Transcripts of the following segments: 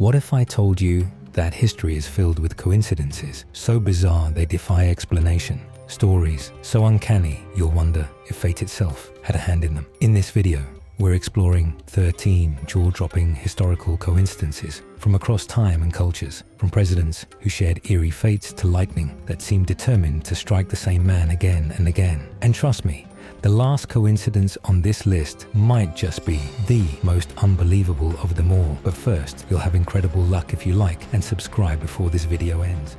What if I told you that history is filled with coincidences so bizarre they defy explanation? Stories so uncanny you'll wonder if fate itself had a hand in them. In this video, we're exploring 13 jaw-dropping historical coincidences from across time and cultures, from presidents who shared eerie fates to lightning that seemed determined to strike the same man again and again. And trust me, the last coincidence on this list might just be the most unbelievable of them all. But first, you'll have incredible luck if you like and subscribe before this video ends.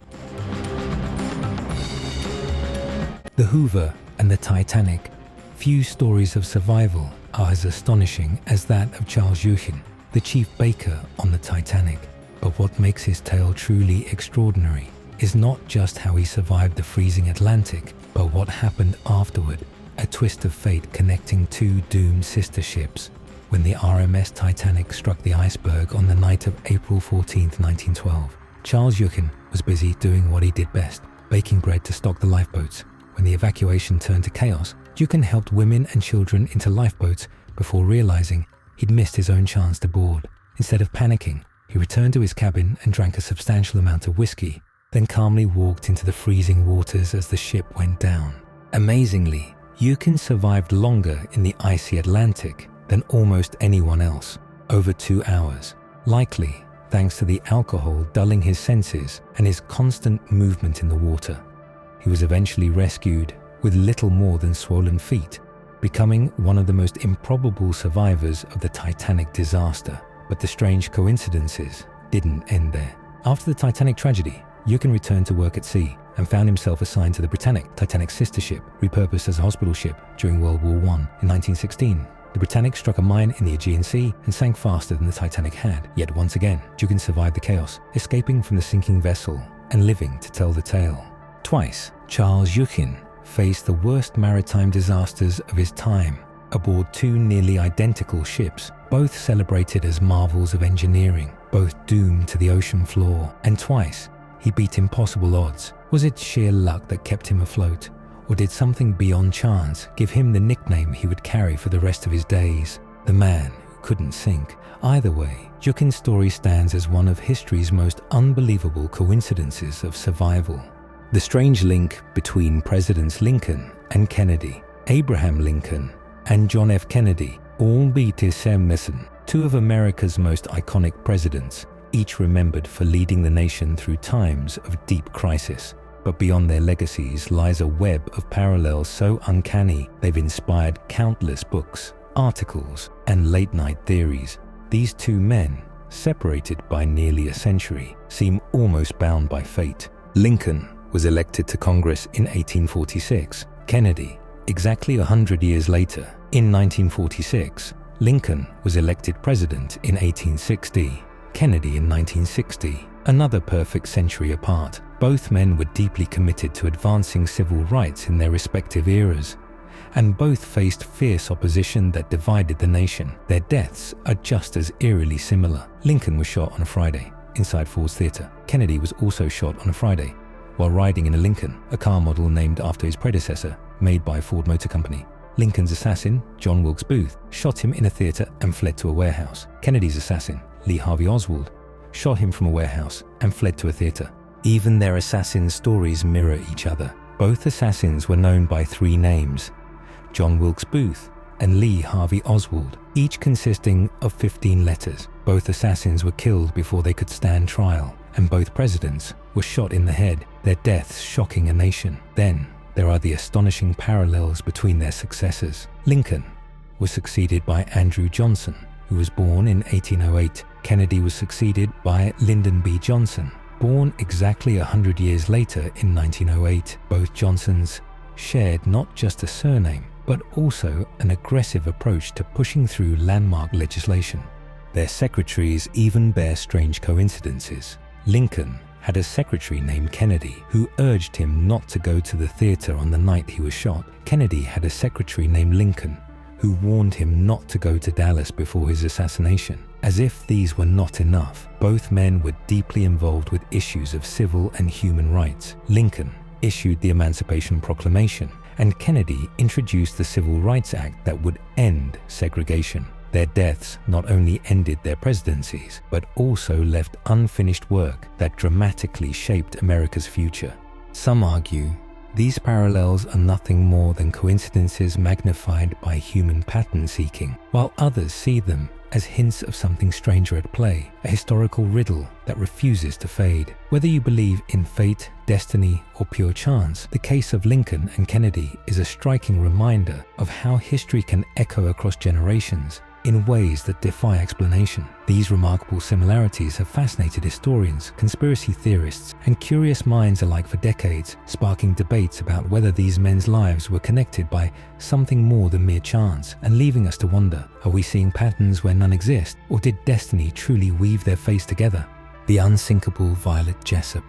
The Hoover and the Titanic. Few stories of survival are as astonishing as that of Charles Euchen, the chief baker on the Titanic. But what makes his tale truly extraordinary is not just how he survived the freezing Atlantic, but what happened afterward, a twist of fate connecting two doomed sister ships. When the RMS Titanic struck the iceberg on the night of April 14, 1912, Charles Euchen was busy doing what he did best, baking bread to stock the lifeboats. When the evacuation turned to chaos, Euchen helped women and children into lifeboats before realizing he'd missed his own chance to board. Instead of panicking, he returned to his cabin and drank a substantial amount of whiskey, then calmly walked into the freezing waters as the ship went down. Amazingly, Euchen survived longer in the icy Atlantic than almost anyone else, over 2 hours, likely thanks to the alcohol dulling his senses and his constant movement in the water. He was eventually rescued with little more than swollen feet, becoming one of the most improbable survivors of the Titanic disaster. But the strange coincidences didn't end there. After the Titanic tragedy, Euchen returned to work at sea and found himself assigned to the Britannic, Titanic's sister ship, repurposed as a hospital ship during World War I in 1916. The Britannic struck a mine in the Aegean Sea and sank faster than the Titanic had. Yet once again, Euchen survived the chaos, escaping from the sinking vessel and living to tell the tale. Twice, Charles Euchen faced the worst maritime disasters of his time aboard two nearly identical ships, both celebrated as marvels of engineering, both doomed to the ocean floor. And twice, he beat impossible odds. Was it sheer luck that kept him afloat, or did something beyond chance give him the nickname he would carry for the rest of his days? The man who couldn't sink. Either way, Euchen's story stands as one of history's most unbelievable coincidences of survival. The strange link between Presidents Lincoln and Kennedy, Abraham Lincoln and John F. Kennedy, all beat Erskine, two of America's most iconic presidents, each remembered for leading the nation through times of deep crisis. But beyond their legacies lies a web of parallels so uncanny they've inspired countless books, articles, and late-night theories. These two men, separated by nearly a century, seem almost bound by fate. Lincoln was elected to Congress in 1846. Kennedy, exactly 100 years later, in 1946. Lincoln was elected president in 1860. Kennedy in 1960. Another perfect century apart. Both men were deeply committed to advancing civil rights in their respective eras, and both faced fierce opposition that divided the nation. Their deaths are just as eerily similar. Lincoln was shot on a Friday inside Ford's Theater. Kennedy was also shot on a Friday while riding in a Lincoln, a car model named after his predecessor, made by Ford Motor Company. Lincoln's assassin, John Wilkes Booth, shot him in a theater and fled to a warehouse. Kennedy's assassin, Lee Harvey Oswald, shot him from a warehouse and fled to a theater. Even their assassins' stories mirror each other. Both assassins were known by 3 names: John Wilkes Booth and Lee Harvey Oswald, each consisting of 15 letters. Both assassins were killed before they could stand trial, and both presidents were shot in the head, their deaths shocking a nation. Then, there are the astonishing parallels between their successors. Lincoln was succeeded by Andrew Johnson, who was born in 1808. Kennedy was succeeded by Lyndon B. Johnson, born exactly 100 years later in 1908. Both Johnsons shared not just a surname, but also an aggressive approach to pushing through landmark legislation. Their secretaries even bear strange coincidences. Lincoln had a secretary named Kennedy who urged him not to go to the theater on the night he was shot. Kennedy had a secretary named Lincoln who warned him not to go to Dallas before his assassination. As if these were not enough, both men were deeply involved with issues of civil and human rights. Lincoln issued the Emancipation Proclamation, and Kennedy introduced the Civil Rights Act that would end segregation. Their deaths not only ended their presidencies, but also left unfinished work that dramatically shaped America's future. Some argue these parallels are nothing more than coincidences magnified by human pattern seeking, while others see them as hints of something stranger at play, a historical riddle that refuses to fade. Whether you believe in fate, destiny, or pure chance, the case of Lincoln and Kennedy is a striking reminder of how history can echo across generations in ways that defy explanation. These remarkable similarities have fascinated historians, conspiracy theorists, and curious minds alike for decades, sparking debates about whether these men's lives were connected by something more than mere chance, and leaving us to wonder, are we seeing patterns where none exist, or did destiny truly weave their fates together? The unsinkable Violet Jessop.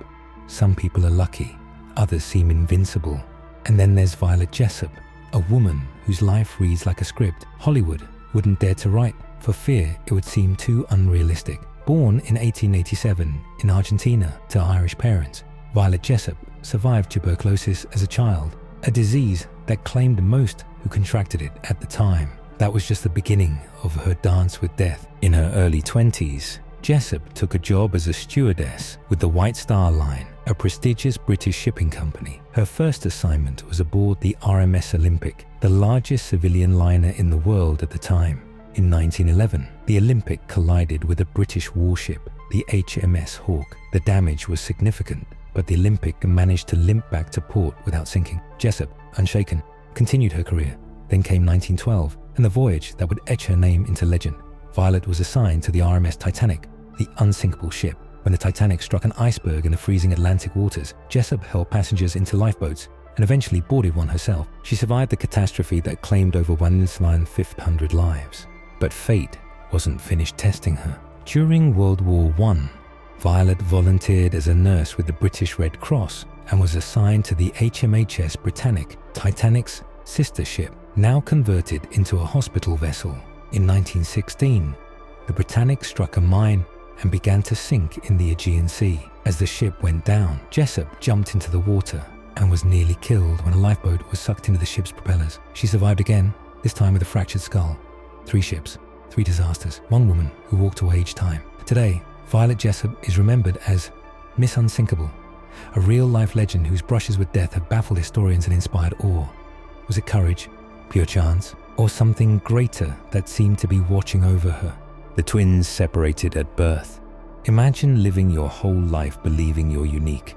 Some people are lucky, others seem invincible. And then there's Violet Jessop, a woman whose life reads like a script Hollywood wouldn't dare to write, for fear it would seem too unrealistic. Born in 1887 in Argentina to Irish parents, Violet Jessop survived tuberculosis as a child, a disease that claimed most who contracted it at the time. That was just the beginning of her dance with death. In her early 20s, Jessop took a job as a stewardess with the White Star Line, a prestigious British shipping company. Her first assignment was aboard the RMS Olympic, the largest civilian liner in the world at the time. In 1911, the Olympic collided with a British warship, the HMS Hawke. The damage was significant, but the Olympic managed to limp back to port without sinking. Jessop, unshaken, continued her career. Then came 1912, and the voyage that would etch her name into legend. Violet was assigned to the RMS Titanic, the unsinkable ship. When the Titanic struck an iceberg in the freezing Atlantic waters, Jessop held passengers into lifeboats and eventually boarded one herself. She survived the catastrophe that claimed over 1,500 lives. But fate wasn't finished testing her. During World War I, Violet volunteered as a nurse with the British Red Cross and was assigned to the HMHS Britannic, Titanic's sister ship, now converted into a hospital vessel. In 1916, the Britannic struck a mine and began to sink in the Aegean Sea. As the ship went down, Jessop jumped into the water and was nearly killed when a lifeboat was sucked into the ship's propellers. She survived again, this time with a fractured skull. 3 ships, 3 disasters, 1 woman who walked away each time. Today, Violet Jessop is remembered as Miss Unsinkable, a real-life legend whose brushes with death have baffled historians and inspired awe. Was it courage, pure chance, or something greater that seemed to be watching over her? The twins separated at birth. Imagine living your whole life believing you're unique,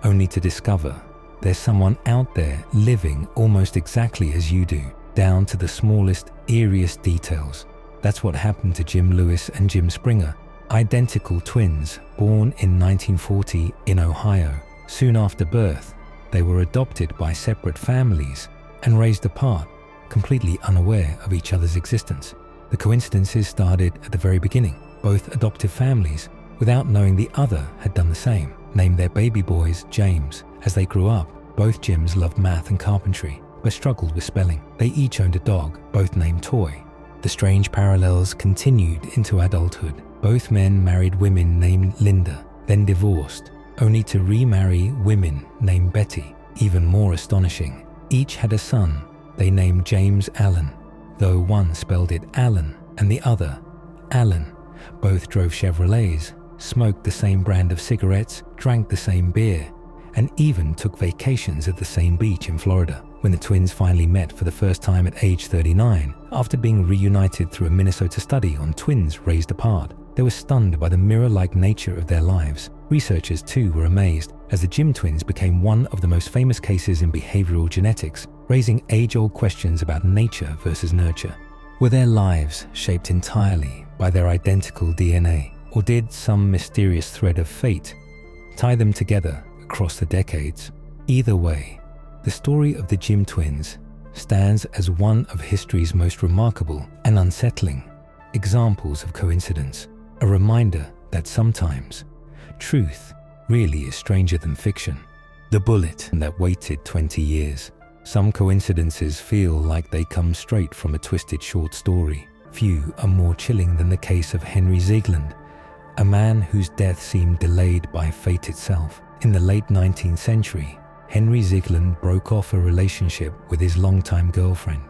only to discover there's someone out there living almost exactly as you do, down to the smallest, eeriest details. That's what happened to Jim Lewis and Jim Springer, identical twins born in 1940 in Ohio. Soon after birth, they were adopted by separate families and raised apart, completely unaware of each other's existence. The coincidences started at the very beginning. Both adoptive families, without knowing the other, had done the same, named their baby boys James. As they grew up, both Jims loved math and carpentry, but struggled with spelling. They each owned a dog, both named Toy. The strange parallels continued into adulthood. Both men married women named Linda, then divorced, only to remarry women named Betty. Even more astonishing, each had a son they named James Allan, though one spelled it Allan and the other Allan. Both drove Chevrolets, smoked the same brand of cigarettes, drank the same beer, and even took vacations at the same beach in Florida. When the twins finally met for the first time at age 39, after being reunited through a Minnesota study on twins raised apart, they were stunned by the mirror-like nature of their lives. Researchers too were amazed, as the Jim twins became one of the most famous cases in behavioral genetics, raising age-old questions about nature versus nurture. Were their lives shaped entirely by their identical DNA, or did some mysterious thread of fate tie them together across the decades? Either way, the story of the Jim twins stands as one of history's most remarkable and unsettling examples of coincidence, a reminder that sometimes truth really is stranger than fiction. The bullet that waited 20 years. Some coincidences feel like they come straight from a twisted short story. Few are more chilling than the case of Henry Ziegland, a man whose death seemed delayed by fate itself. In the late 19th century, Henry Ziegland broke off a relationship with his longtime girlfriend.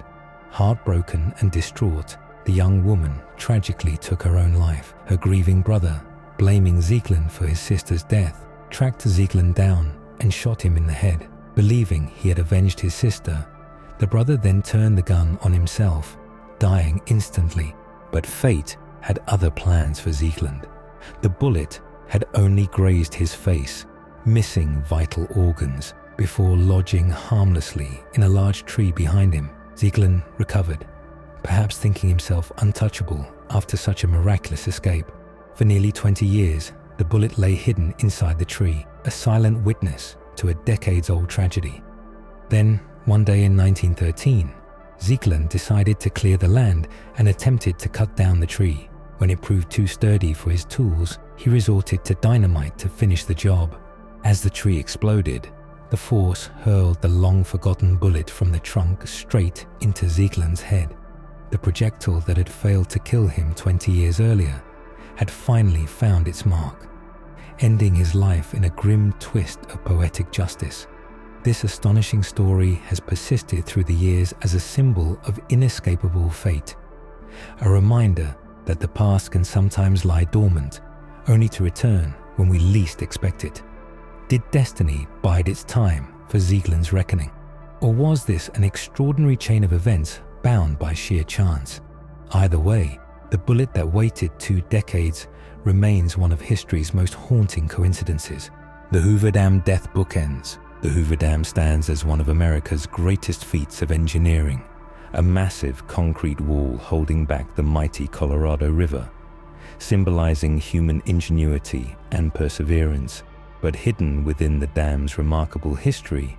Heartbroken and distraught, the young woman tragically took her own life. Her grieving brother, blaming Siegland for his sister's death, tracked Siegland down and shot him in the head. Believing he had avenged his sister, the brother then turned the gun on himself, dying instantly. But fate had other plans for Siegland. The bullet had only grazed his face, missing vital organs, before lodging harmlessly in a large tree behind him. Siegland recovered, perhaps thinking himself untouchable after such a miraculous escape. For nearly 20 years, the bullet lay hidden inside the tree, a silent witness to a decades-old tragedy. Then, one day in 1913, Siegland decided to clear the land and attempted to cut down the tree. When it proved too sturdy for his tools, he resorted to dynamite to finish the job. As the tree exploded, the force hurled the long-forgotten bullet from the trunk straight into Siegland's head. The projectile that had failed to kill him 20 years earlier had finally found its mark, ending his life in a grim twist of poetic justice. This astonishing story has persisted through the years as a symbol of inescapable fate, a reminder that the past can sometimes lie dormant, only to return when we least expect it. Did destiny bide its time for Siegland's reckoning? Or was this an extraordinary chain of events bound by sheer chance? Either way, the bullet that waited 2 decades remains one of history's most haunting coincidences. The Hoover Dam death bookends. The Hoover Dam stands as one of America's greatest feats of engineering, a massive concrete wall holding back the mighty Colorado River, symbolizing human ingenuity and perseverance. But hidden within the dam's remarkable history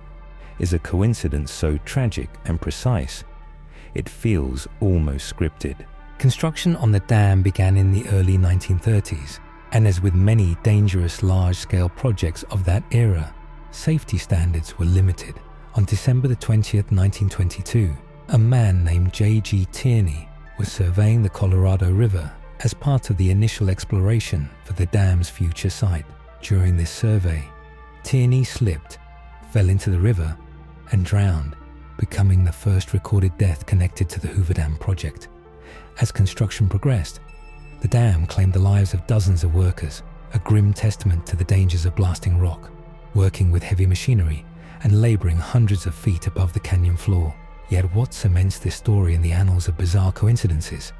is a coincidence so tragic and precise, it feels almost scripted. Construction on the dam began in the early 1930s, and as with many dangerous large-scale projects of that era, safety standards were limited. On December 20th, 1922, a man named J.G. Tierney was surveying the Colorado River as part of the initial exploration for the dam's future site. During this survey, Tierney slipped, fell into the river, and drowned, becoming the first recorded death connected to the Hoover Dam project. As construction progressed, the dam claimed the lives of dozens of workers, a grim testament to the dangers of blasting rock, working with heavy machinery, and laboring hundreds of feet above the canyon floor. Yet what cements this story in the annals of bizarre coincidences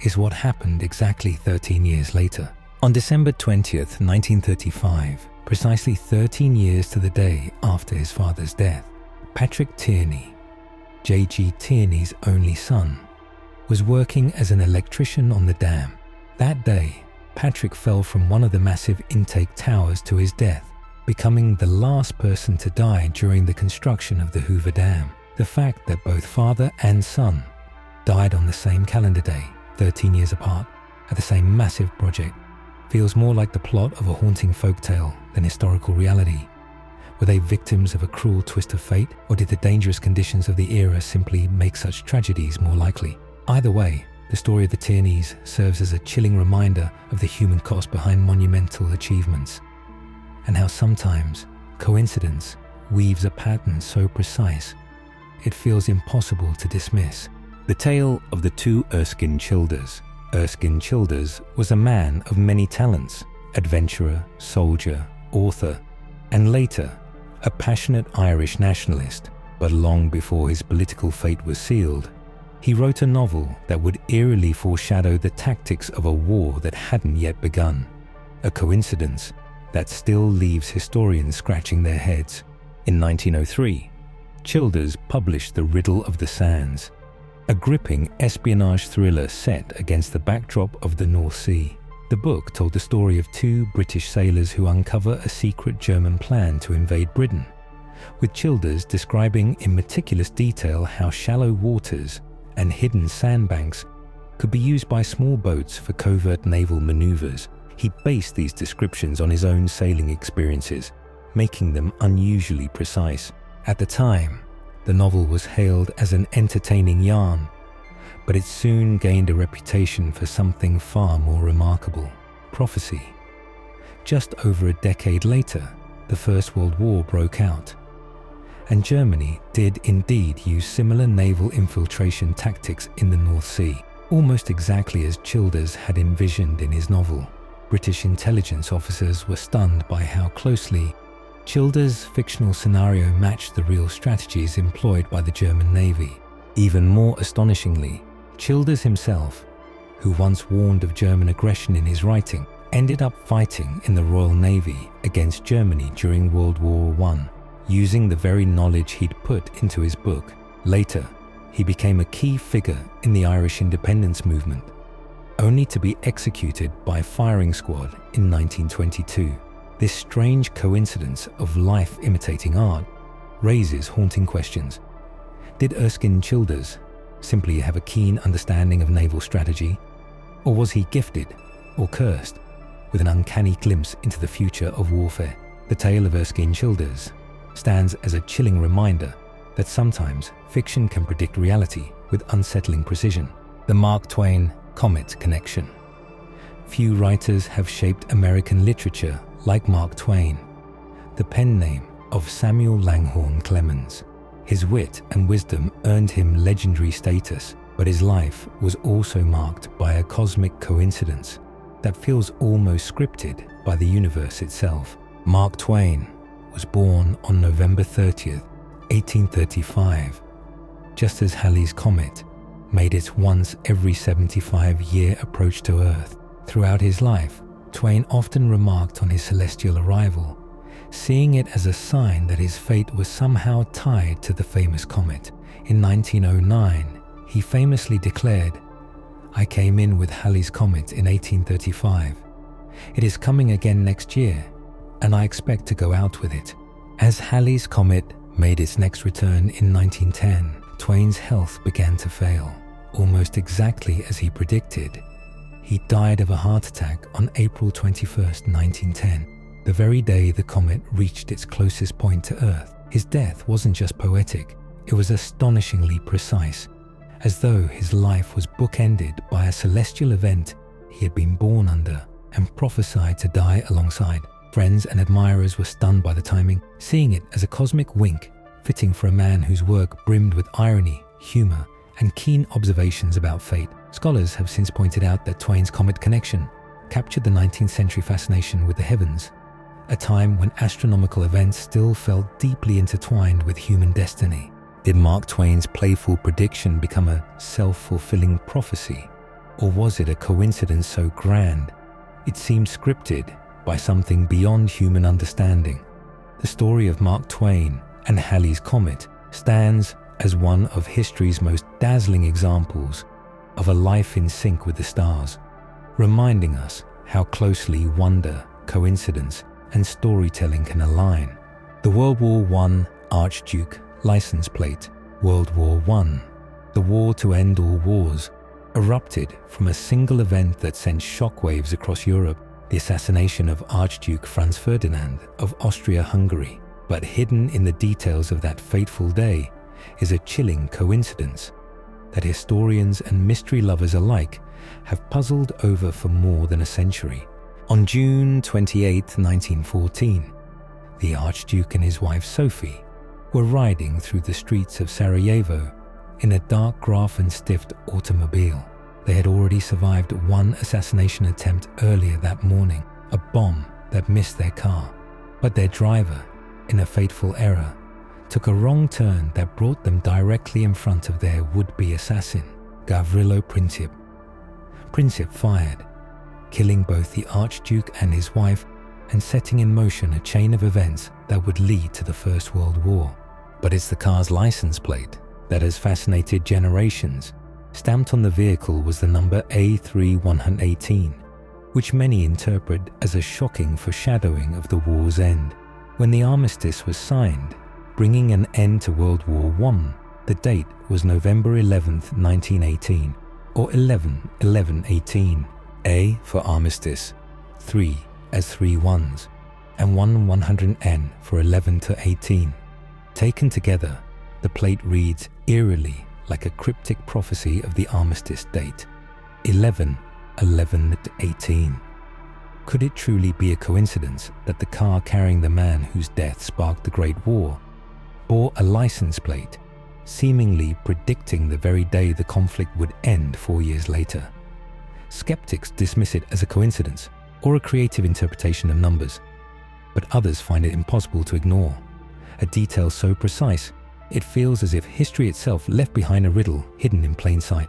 is what happened exactly 13 years later. On December 20th, 1935, precisely 13 years to the day after his father's death, Patrick Tierney, J.G. Tierney's only son, was working as an electrician on the dam. That day, Patrick fell from one of the massive intake towers to his death, becoming the last person to die during the construction of the Hoover Dam. The fact that both father and son died on the same calendar day, 13 years apart, at the same massive project, feels more like the plot of a haunting folktale than historical reality. Were they victims of a cruel twist of fate, or did the dangerous conditions of the era simply make such tragedies more likely? Either way, the story of the Tierneys serves as a chilling reminder of the human cost behind monumental achievements, and how sometimes coincidence weaves a pattern so precise it feels impossible to dismiss. The tale of the 2 Erskine Childers. Erskine Childers was a man of many talents, adventurer, soldier, author, and later, a passionate Irish nationalist. But long before his political fate was sealed, he wrote a novel that would eerily foreshadow the tactics of a war that hadn't yet begun. A coincidence that still leaves historians scratching their heads. In 1903, Childers published The Riddle of the Sands, a gripping espionage thriller set against the backdrop of the North Sea. The book told the story of 2 British sailors who uncover a secret German plan to invade Britain, with Childers describing in meticulous detail how shallow waters and hidden sandbanks could be used by small boats for covert naval maneuvers. He based these descriptions on his own sailing experiences, making them unusually precise. At the time, the novel was hailed as an entertaining yarn, but it soon gained a reputation for something far more remarkable: prophecy. Just over a decade later, the First World War broke out, and Germany did indeed use similar naval infiltration tactics in the North Sea. almost exactly as Childers had envisioned in his novel. British intelligence officers were stunned by how closely Childers' fictional scenario matched the real strategies employed by the German Navy. Even more astonishingly, Childers himself, who once warned of German aggression in his writing, ended up fighting in the Royal Navy against Germany during World War I, using the very knowledge he'd put into his book. Later, he became a key figure in the Irish independence movement, only to be executed by a firing squad in 1922. This strange coincidence of life imitating art raises haunting questions. Did Erskine Childers simply have a keen understanding of naval strategy, or was he gifted or cursed with an uncanny glimpse into the future of warfare? The tale of Erskine Childers stands as a chilling reminder that sometimes fiction can predict reality with unsettling precision. The Mark Twain Comet connection. Few writers have shaped American literature like Mark Twain, the pen name of Samuel Langhorne Clemens. His wit and wisdom earned him legendary status, but his life was also marked by a cosmic coincidence that feels almost scripted by the universe itself. Mark Twain was born on November 30th, 1835, just as Halley's Comet made its once every 75-year approach to Earth. Throughout his life, Twain often remarked on his celestial arrival, seeing it as a sign that his fate was somehow tied to the famous comet. In 1909, he famously declared, "I came in with Halley's Comet in 1835. It is coming again next year, and I expect to go out with it." As Halley's Comet made its next return in 1910, Twain's health began to fail, almost exactly as he predicted. He died of a heart attack on April 21st, 1910, the very day the comet reached its closest point to Earth. His death wasn't just poetic, it was astonishingly precise, as though his life was bookended by a celestial event he had been born under and prophesied to die alongside. Friends and admirers were stunned by the timing, seeing it as a cosmic wink, fitting for a man whose work brimmed with irony, humor, and keen observations about fate. Scholars have since pointed out that Twain's comet connection captured the 19th century fascination with the heavens, a time when astronomical events still felt deeply intertwined with human destiny. Did Mark Twain's playful prediction become a self-fulfilling prophecy, or was it a coincidence so grand it seemed scripted by something beyond human understanding? The story of Mark Twain and Halley's Comet stands as one of history's most dazzling examples of a life in sync with the stars, reminding us how closely wonder, coincidence, and storytelling can align. The World War I Archduke license plate, World War I, the war to end all wars, erupted from a single event that sent shockwaves across Europe, the assassination of Archduke Franz Ferdinand of Austria-Hungary. But hidden in the details of that fateful day is a chilling coincidence that historians and mystery lovers alike have puzzled over for more than a century. On June 28, 1914, the Archduke and his wife Sophie were riding through the streets of Sarajevo in a dark Grafenstift automobile. They had already survived one assassination attempt earlier that morning, a bomb that missed their car. But their driver, in a fateful error, took a wrong turn that brought them directly in front of their would-be assassin, Gavrilo Princip. Princip fired, killing both the Archduke and his wife and setting in motion a chain of events that would lead to the First World War. But it's the car's license plate that has fascinated generations. Stamped on the vehicle was the number A3118, which many interpret as a shocking foreshadowing of the war's end. When the armistice was signed, bringing an end to World War I, the date was November 11th, 1918, or 11-11-18. A for armistice, 3 as 3 ones, and 100N for 11 to 18. Taken together, the plate reads eerily like a cryptic prophecy of the armistice date, 11-11-18. Could it truly be a coincidence that the car carrying the man whose death sparked the Great War bore a license plate seemingly predicting the very day the conflict would end 4 years later. Skeptics dismiss it as a coincidence or a creative interpretation of numbers, but others find it impossible to ignore. A detail so precise, it feels as if history itself left behind a riddle hidden in plain sight.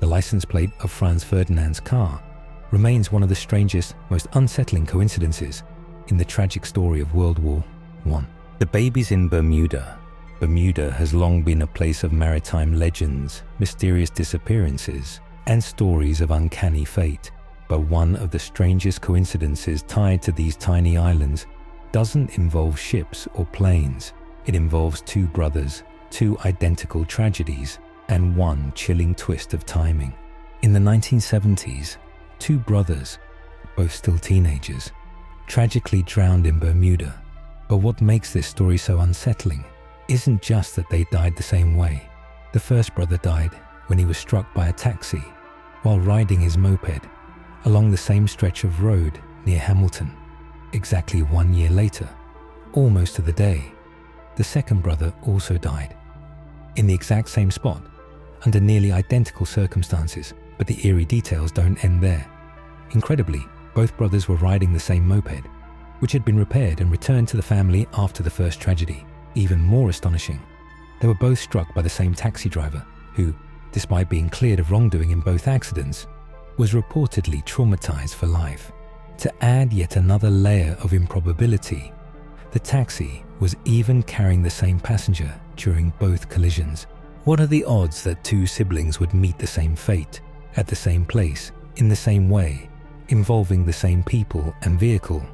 The license plate of Franz Ferdinand's car remains one of the strangest, most unsettling coincidences in the tragic story of World War I. The babies in Bermuda. Bermuda has long been a place of maritime legends, mysterious disappearances, and stories of uncanny fate. But one of the strangest coincidences tied to these tiny islands doesn't involve ships or planes. It involves two brothers, two identical tragedies, and one chilling twist of timing. In the 1970s, two brothers, both still teenagers, tragically drowned in Bermuda. But what makes this story so unsettling isn't just that they died the same way. The first brother died when he was struck by a taxi while riding his moped along the same stretch of road near Hamilton. Exactly 1 year later, almost to the day, the second brother also died in the exact same spot under nearly identical circumstances, but the eerie details don't end there. Incredibly, both brothers were riding the same moped, which had been repaired and returned to the family after the first tragedy. Even more astonishing, they were both struck by the same taxi driver who, despite being cleared of wrongdoing in both accidents, was reportedly traumatized for life. To add yet another layer of improbability, the taxi was even carrying the same passenger during both collisions. What are the odds that two siblings would meet the same fate, at the same place, in the same way, involving the same people and vehicle?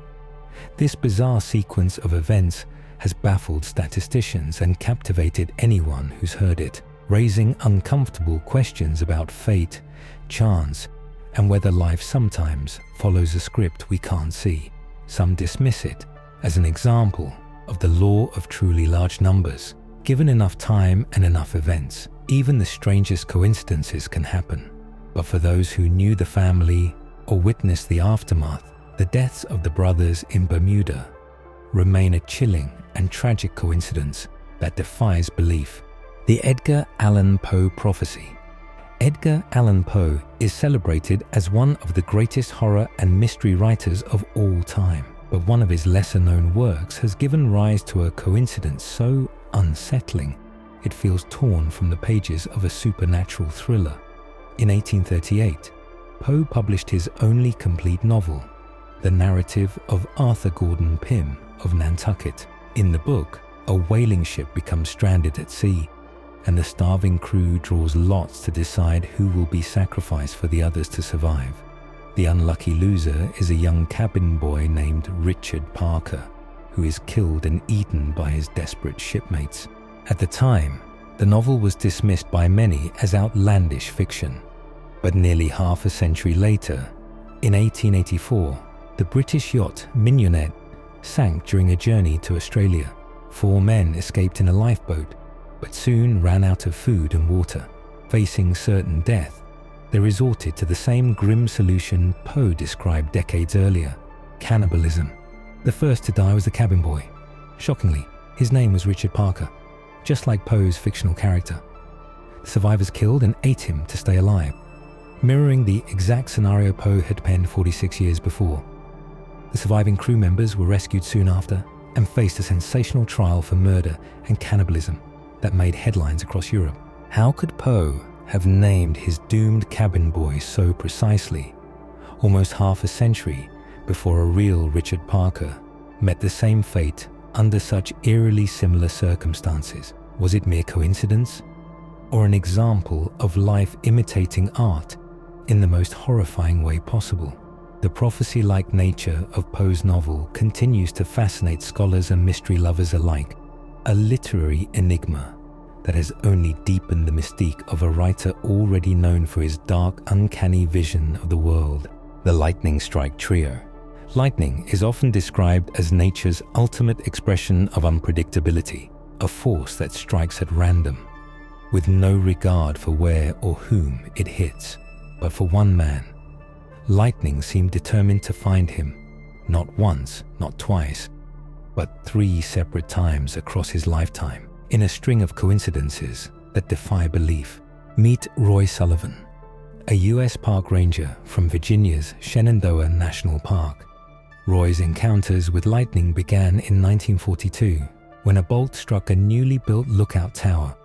This bizarre sequence of events has baffled statisticians and captivated anyone who's heard it, raising uncomfortable questions about fate, chance, and whether life sometimes follows a script we can't see. Some dismiss it as an example of the law of truly large numbers. Given enough time and enough events, even the strangest coincidences can happen. But for those who knew the family or witnessed the aftermath, the deaths of the brothers in Bermuda remain a chilling and tragic coincidence that defies belief. The Edgar Allan Poe prophecy. Edgar Allan Poe is celebrated as one of the greatest horror and mystery writers of all time, but one of his lesser-known works has given rise to a coincidence so unsettling it feels torn from the pages of a supernatural thriller. In 1838, Poe published his only complete novel, the narrative of Arthur Gordon Pym of Nantucket. In the book, a whaling ship becomes stranded at sea, and the starving crew draws lots to decide who will be sacrificed for the others to survive. The unlucky loser is a young cabin boy named Richard Parker, who is killed and eaten by his desperate shipmates. At the time, the novel was dismissed by many as outlandish fiction, but nearly half a century later, in 1884, the British yacht Mignonette sank during a journey to Australia. 4 men escaped in a lifeboat, but soon ran out of food and water. Facing certain death, they resorted to the same grim solution Poe described decades earlier: cannibalism. The first to die was the cabin boy. Shockingly, his name was Richard Parker, just like Poe's fictional character. The survivors killed and ate him to stay alive, mirroring the exact scenario Poe had penned 46 years before. The surviving crew members were rescued soon after and faced a sensational trial for murder and cannibalism that made headlines across Europe. How could Poe have named his doomed cabin boy so precisely, almost half a century before a real Richard Parker met the same fate under such eerily similar circumstances? Was it mere coincidence, or an example of life imitating art in the most horrifying way possible? The prophecy-like nature of Poe's novel continues to fascinate scholars and mystery lovers alike, a literary enigma that has only deepened the mystique of a writer already known for his dark, uncanny vision of the world. The lightning strike trio. Lightning is often described as nature's ultimate expression of unpredictability, a force that strikes at random, with no regard for where or whom it hits. But for one man, lightning seemed determined to find him, not once, not twice, but 3 separate times across his lifetime. In a string of coincidences that defy belief, meet Roy Sullivan, a US park ranger from Virginia's Shenandoah National Park. Roy's encounters with lightning began in 1942 when a bolt struck a newly built lookout tower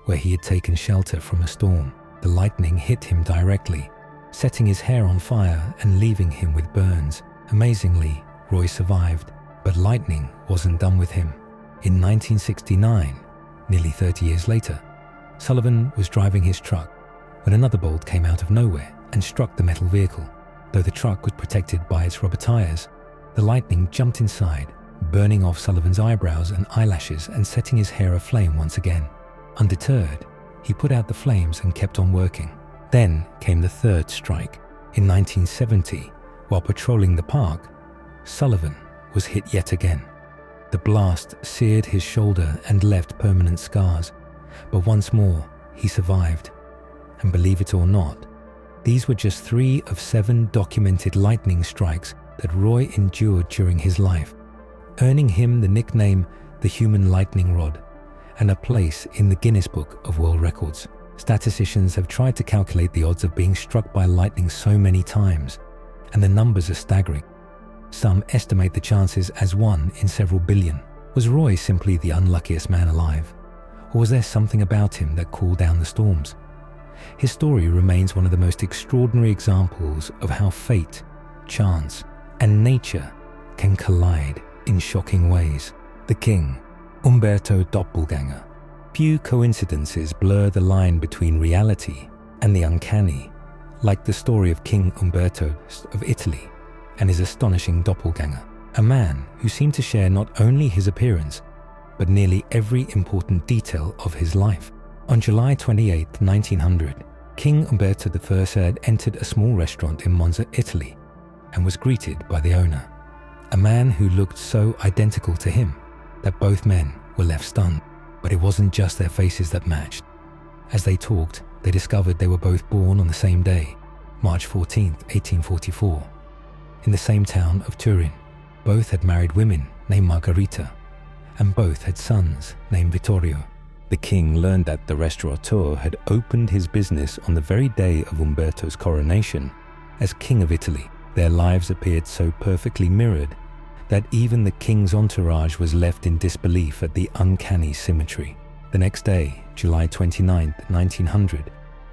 where he had taken shelter from a storm. The lightning hit him directly, setting his hair on fire and leaving him with burns. Amazingly, Roy survived, but lightning wasn't done with him. In 1969, nearly 30 years later, Sullivan was driving his truck when another bolt came out of nowhere and struck the metal vehicle. Though the truck was protected by its rubber tires, the lightning jumped inside, burning off Sullivan's eyebrows and eyelashes and setting his hair aflame once again. Undeterred, he put out the flames and kept on working. Then came the third strike. In 1970, while patrolling the park, Sullivan was hit yet again. The blast seared his shoulder and left permanent scars, but once more he survived. And believe it or not, these were just 3 of 7 documented lightning strikes that Roy endured during his life, earning him the nickname the Human Lightning Rod and a place in the Guinness Book of World Records. Statisticians have tried to calculate the odds of being struck by lightning so many times, and the numbers are staggering. Some estimate the chances as 1 in several billion. Was Roy simply the unluckiest man alive? Or was there something about him that cooled down the storms? His story remains one of the most extraordinary examples of how fate, chance, and nature can collide in shocking ways. The king, Umberto Doppelgänger. Few coincidences blur the line between reality and the uncanny, like the story of King Umberto of Italy and his astonishing doppelganger, a man who seemed to share not only his appearance, but nearly every important detail of his life. On July 28, 1900, King Umberto I had entered a small restaurant in Monza, Italy, and was greeted by the owner, a man who looked so identical to him that both men were left stunned. But it wasn't just their faces that matched. As they talked, they discovered they were both born on the same day, March 14, 1844, in the same town of Turin. Both had married women named Margherita, and both had sons named Vittorio. The king learned that the restaurateur had opened his business on the very day of Umberto's coronation as King of Italy. Their lives appeared so perfectly mirrored that even the king's entourage was left in disbelief at the uncanny symmetry. The next day, July 29, 1900,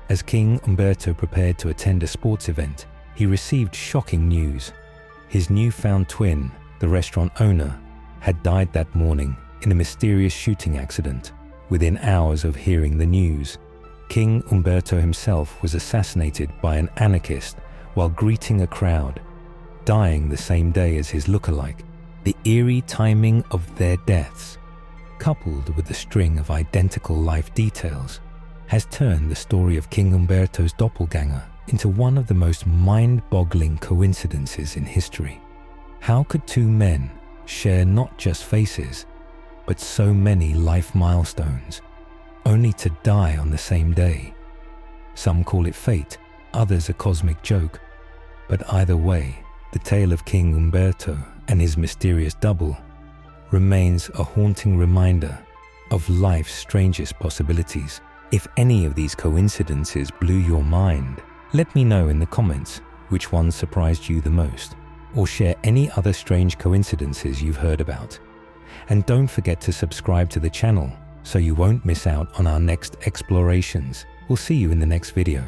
as King Umberto prepared to attend a sports event, he received shocking news. His newfound twin, the restaurant owner, had died that morning in a mysterious shooting accident. Within hours of hearing the news, King Umberto himself was assassinated by an anarchist while greeting a crowd, dying the same day as his lookalike. The eerie timing of their deaths, coupled with the string of identical life details, has turned the story of King Umberto's doppelganger into one of the most mind-boggling coincidences in history. How could 2 men share not just faces, but so many life milestones, only to die on the same day? Some call it fate, others a cosmic joke, but either way, the tale of King Umberto and his mysterious double remains a haunting reminder of life's strangest possibilities. If any of these coincidences blew your mind, let me know in the comments which one surprised you the most, or share any other strange coincidences you've heard about. And don't forget to subscribe to the channel so you won't miss out on our next explorations. We'll see you in the next video.